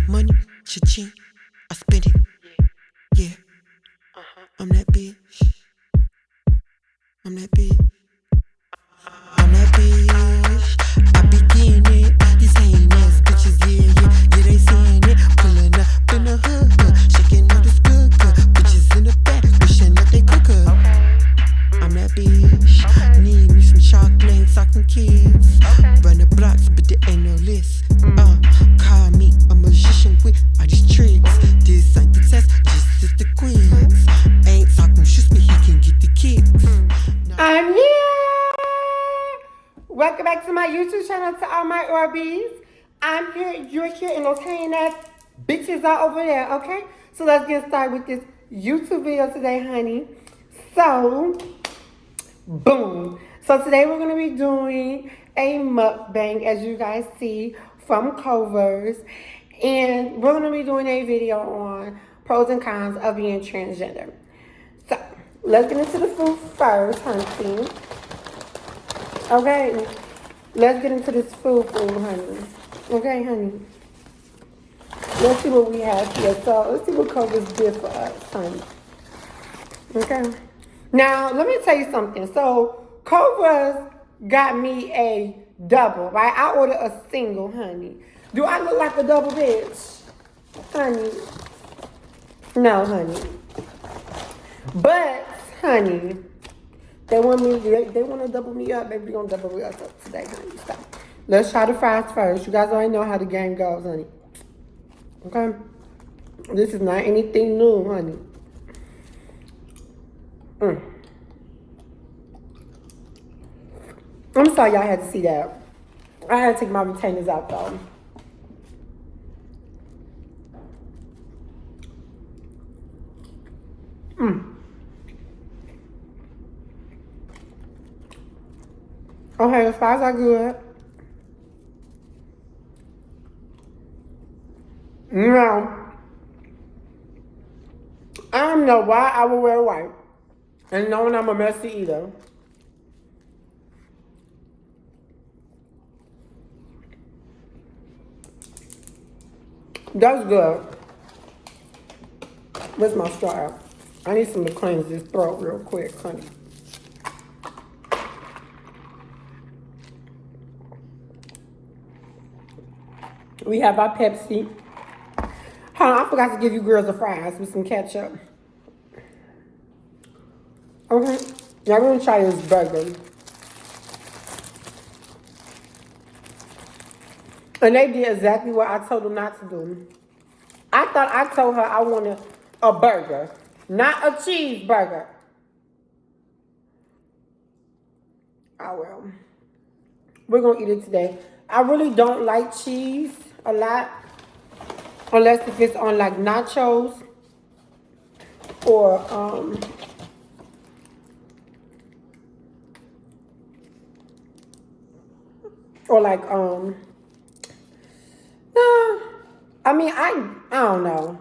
want money, cha-ching, I spend it. Yeah, I'm that bitch. I'm that bitch. I'm that bitch. I be getting it. These hating ass bitches, yeah, they saying it. Pulling up in the hood, shaking all this good. Bitches in the back, wishing that they could. I'm that bitch. Need me some chocolate, talking kids. Run the blocks, but there ain't no list. Call me a magician with all these tricks. This ain't the test, this is the quiz. Ain't talking shoes, but he can get the kicks. I'm here. Welcome back to my YouTube channel, to all my Orbeez. I'm here, you're here, and those hating ass bitches are over there, okay? So let's get started with this YouTube video today, honey. So, boom. So today we're going to be doing a mukbang, as you guys see, from Culver's. And we're going to be doing a video on pros and cons of being transgender. So, let's get into the food first, honey. Okay, let's get into this food, honey. Okay, honey. Let's see what we have here. So, let's see what Culver's did for us, honey. Okay. Now, let me tell you something. So, Culver's got me a double, right? I ordered a single, honey. Do I look like a double bitch? Honey. No, honey. But, honey, they want to double me up. Baby, we're going to double me up today, honey. So, let's try the fries first. You guys already know how the game goes, honey. Okay? This is not anything new, honey. I'm sorry y'all had to see that. I had to take my retainers out, though. Okay, the fries are good. Now, I don't know why I would wear white. And knowing I'm a messy eater. That's good. Where's my straw at? I need some to cleanse this throat real quick, honey. We have our Pepsi. Hold on, I forgot to give you girls the fries with some ketchup. Okay, now we're gonna try this burger. And they did exactly what I told them not to do. I thought I told her I wanted a burger, not a cheeseburger. Oh well. We're gonna eat it today. I really don't like cheese a lot. Unless if it's on like nachos or like no. I mean I don't know.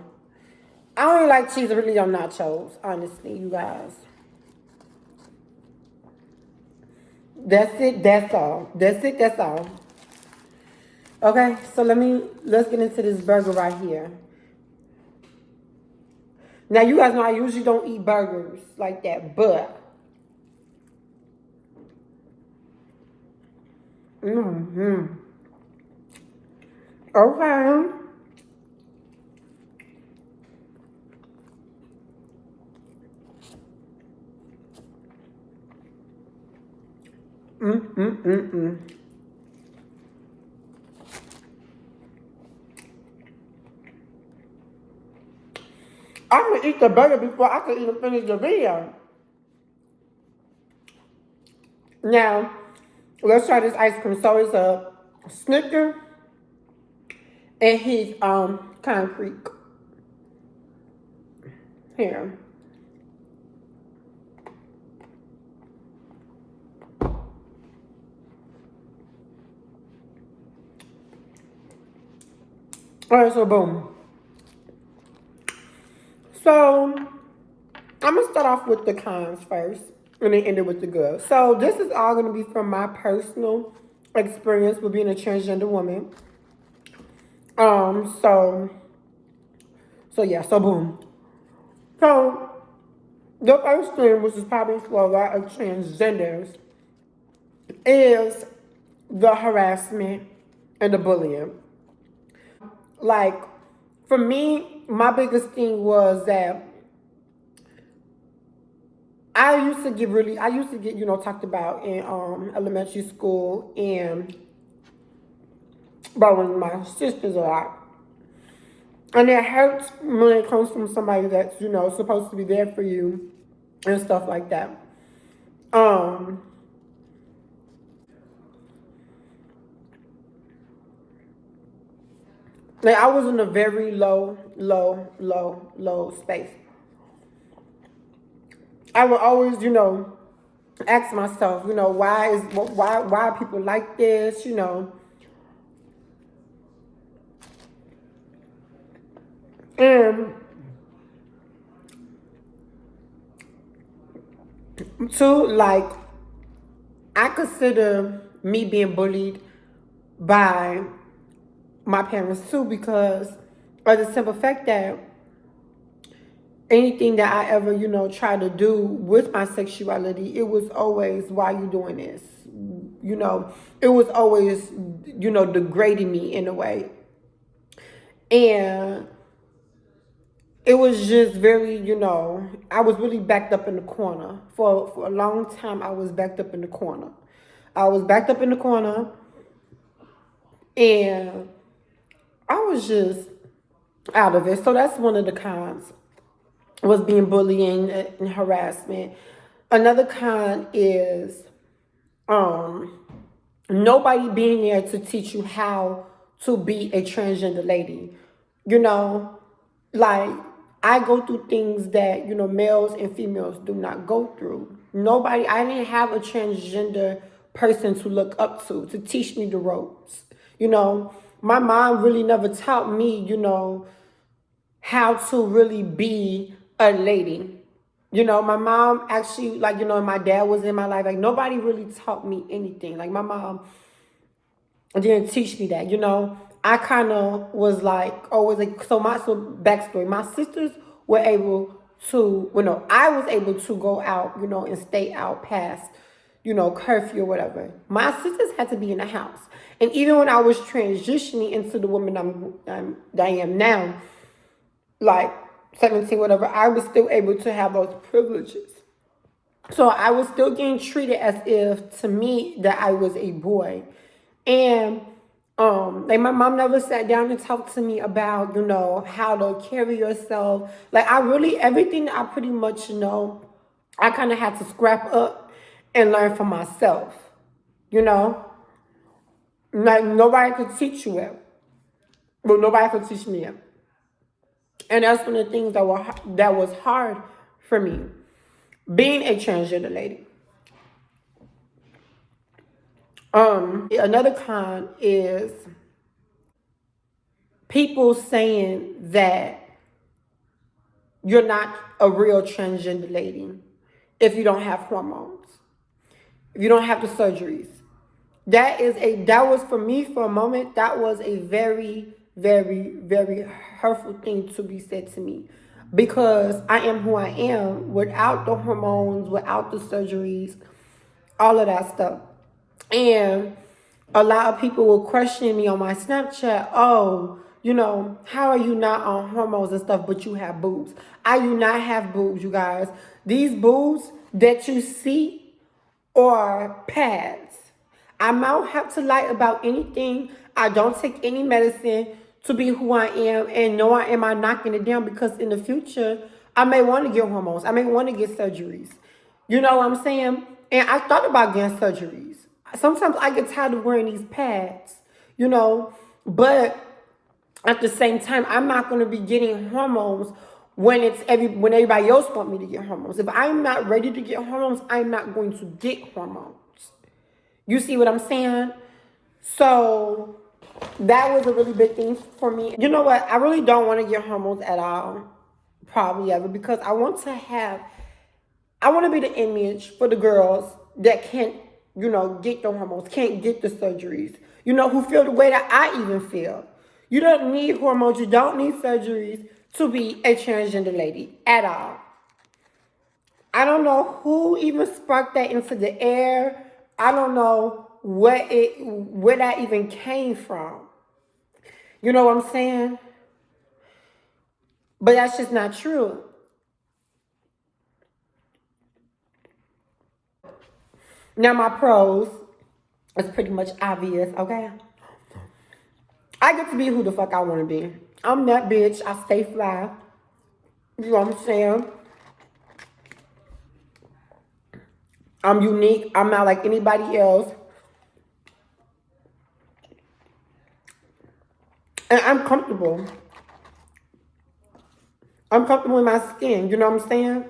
I don't really like cheese really on nachos, honestly, you guys. That's it, that's all. That's it, that's all. Okay, so let's get into this burger right here. Now you guys know I usually don't eat burgers like that, but okay. I'm gonna eat the burger before I can even finish the video. Now, let's try this ice cream. So it's a Snicker and he's concrete. Here. Alright, so boom. So I'm gonna start off with the cons first and then end it with the good. So this is all gonna be from my personal experience with being a transgender woman. So yeah, so boom. So the first thing, which is probably for a lot of transgenders, is the harassment and the bullying. Like, for me, my biggest thing was that I used to get, talked about in elementary school and by one of my sisters a lot. And it hurts when it comes from somebody that's, supposed to be there for you and stuff like that. Um, like I was in a very low space. I would always, ask myself, why are people like this. And two, like, I consider me being bullied by my parents too, because of the simple fact that anything that I ever, try to do with my sexuality, it was always, why you doing this? It was always, degrading me in a way. And it was just very, I was really backed up in the corner. For a long time, I was backed up in the corner. I was backed up in the corner, and I was just out of it. So that's one of the cons, was being bullying and harassment. Another con is nobody being there to teach you how to be a transgender lady. Like, I go through things that, males and females do not go through. I didn't have a transgender person to look up to teach me the ropes. My mom really never taught me, how to really be a lady. My mom actually, like, my dad was in my life. Like, nobody really taught me anything. Like, my mom didn't teach me that. I kind of was like, always like, so backstory. My sisters were able to, no, I was able to go out, and stay out past, curfew or whatever. My sisters had to be in the house. And even when I was transitioning into the woman I am now, like 17, whatever, I was still able to have those privileges. So I was still getting treated as if, to me, that I was a boy. And like, my mom never sat down and talked to me about, how to carry yourself. Like, everything I pretty much know, I kind of had to scrap up and learn for myself. Like, nobody could teach you it. Well, nobody could teach me it. And that's one of the things that was hard for me, being a transgender lady. Another con is people saying that you're not a real transgender lady if you don't have hormones, if you don't have the surgeries. That was, for me, for a moment, that was a very, very, very hurtful thing to be said to me, because I am who I am without the hormones, without the surgeries, all of that stuff. And a lot of people were questioning me on my Snapchat. Oh, how are you not on hormones and stuff, but you have boobs? I do not have boobs, you guys. These boobs that you see are pads. I don't have to lie about anything. I don't take any medicine to be who I am, and nor am I knocking it down, because in the future, I may want to get hormones. I may want to get surgeries. You know what I'm saying? And I thought about getting surgeries. Sometimes I get tired of wearing these pads, but at the same time, I'm not going to be getting hormones when everybody else want me to get hormones. If I'm not ready to get hormones, I'm not going to get hormones. You see what I'm saying? So that was a really big thing for me. You know what? I really don't want to get hormones at all, probably ever, because I want to be the image for the girls that can't, get the hormones, can't get the surgeries, who feel the way that I even feel. You don't need hormones. You don't need surgeries to be a transgender lady at all. I don't know who even sparked that into the air. I don't know where that even came from. You know what I'm saying? But that's just not true. Now my pros, it's pretty much obvious, okay? I get to be who the fuck I want to be. I'm that bitch. I stay fly. You know what I'm saying? I'm unique. I'm not like anybody else. And I'm comfortable. I'm comfortable in my skin. You know what I'm saying?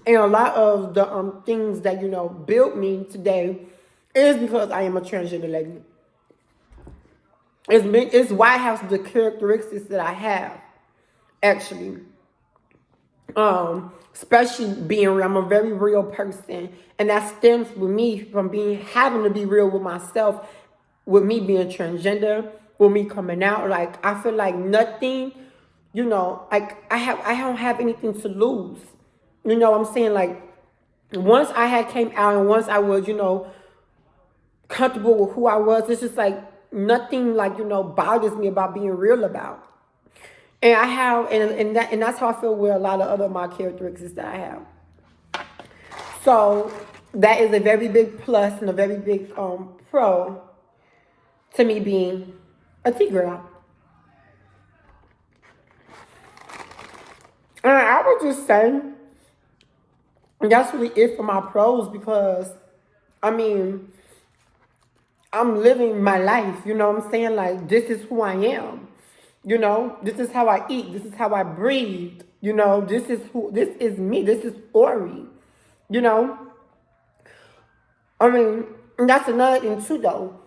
And a lot of the things that, built me today is because I am a transgender lady. It's why I have the characteristics that I have, actually. Especially being real. I'm a very real person. And that stems with me from having to be real with myself, with me being transgender, with me coming out. Like, I feel like nothing, like I don't have anything to lose. You know what I'm saying? Like, once I had came out and once I was, comfortable with who I was, it's just like nothing like, bothers me about being real about. And I have, and that's how I feel with a lot of other my characteristics that I have. So that is a very big plus and a very big pro to me being a T-girl. And I would just say that's really it for my pros because, I mean, I'm living my life, you know what I'm saying? Like, this is who I am. This is how I eat. This is how I breathe. This is me. This is Ori. I mean, and that's another thing too, though.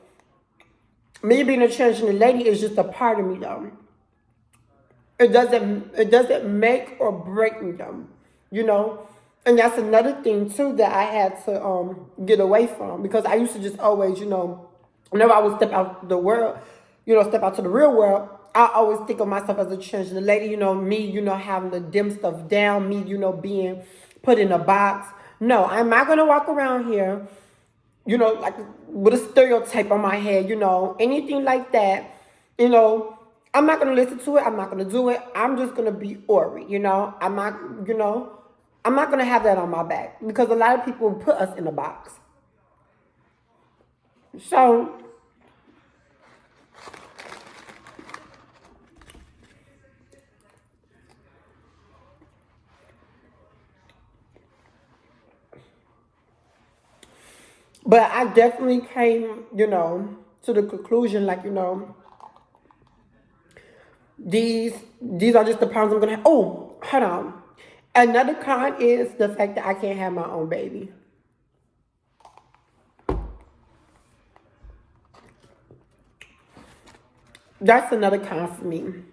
Me being a transgender lady is just a part of me, though. It doesn't make or break me, though. And that's another thing too that I had to get away from because I used to just always, whenever I would step out the world, step out to the real world, I always think of myself as a transgender lady, me, having to dim stuff down, me, being put in a box. No, I'm not going to walk around here, like with a stereotype on my head, anything like that, I'm not going to listen to it. I'm not going to do it. I'm just going to be Ori, I'm not, I'm not going to have that on my back because a lot of people put us in a box. So, but I definitely came, to the conclusion, like, these are just the problems I'm going to have. Oh, hold on. Another con is the fact that I can't have my own baby. That's another con for me.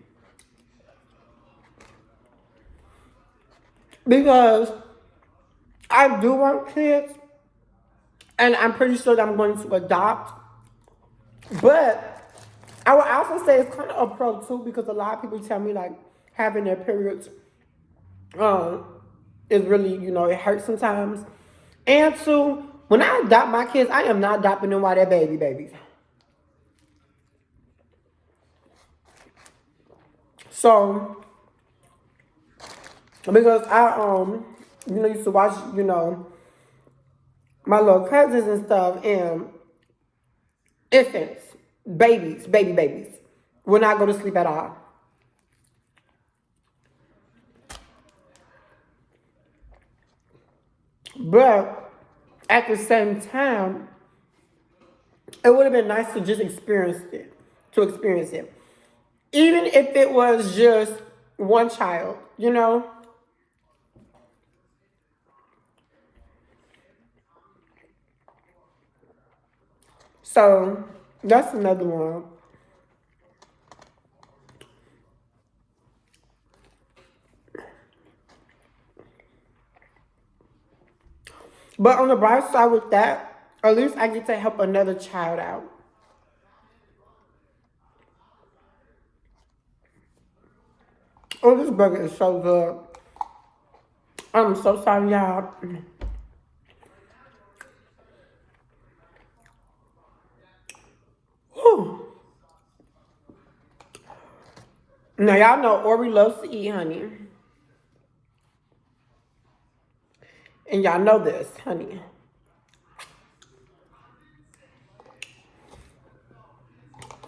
Because I do want kids, and I'm pretty sure that I'm going to adopt. But I would also say it's kind of a pro too because a lot of people tell me like having their periods is really, it hurts sometimes. And two, when I adopt my kids, I am not adopting them while they're babies. So, because I used to watch, my little cousins and stuff and infants, babies, will not go to sleep at all. But at the same time, it would have been nice to just experience it. Even if it was just one child, So that's another one. But on the bright side with that, at least I get to help another child out. Oh, this burger is so good. I'm so sorry, y'all. Whew. Now, y'all know Ori loves to eat, honey. And y'all know this, honey.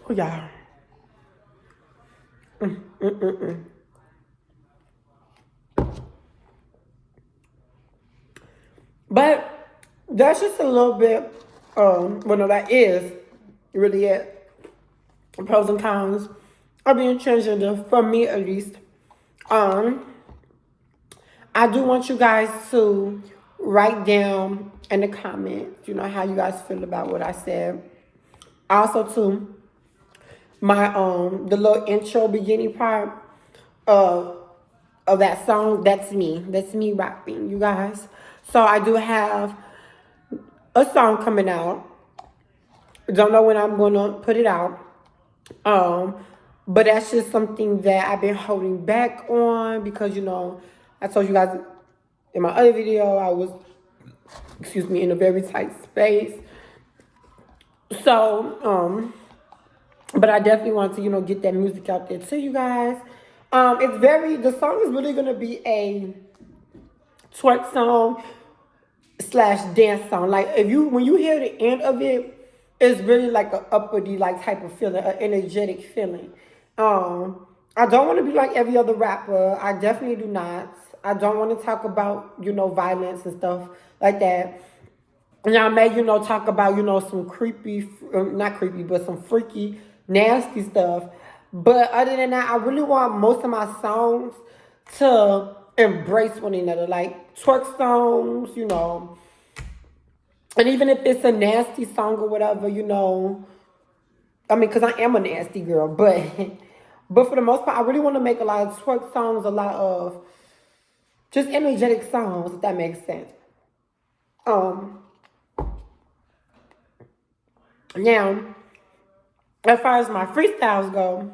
Oh, y'all. But that's just a little bit, well, no, that is really it. Pros and cons of being transgender, for me at least. Um, I do want you guys to write down in the comments, you know, how you guys feel about what I said. Also, too, my the little intro beginning part of that song, that's me. That's me rapping, you guys. So I do have a song coming out. Don't know when I'm gonna put it out. But that's just something that I've been holding back on because, you know, I told you guys in my other video I was, excuse me, in a very tight space. So, but I definitely want to, you know, get that music out there to you guys. The song is really gonna be a twerk song / dance song. Like when you hear the end of it, it's really like a uppity like type of feeling, an energetic feeling. I don't want to be like every other rapper. I definitely do not. I don't want to talk about, you know, violence and stuff like that. And I may, you know, talk about, you know, some creepy, not creepy, but some freaky, nasty stuff. But other than that, I really want most of my songs to embrace one another, like twerk songs, you know. And even if it's a nasty song or whatever, you know, I mean, because I am a nasty girl, but but for the most part, I really want to make a lot of twerk songs, a lot of just energetic songs, if that makes sense. Now, as far as my freestyles go,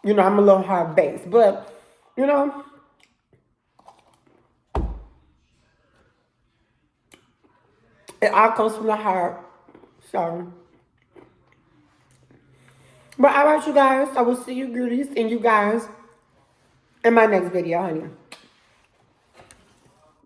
you know, I'm a little hard bass, but you know, it all comes from the heart. So, but all right, you guys, I will see you goodies and you guys in my next video, honey.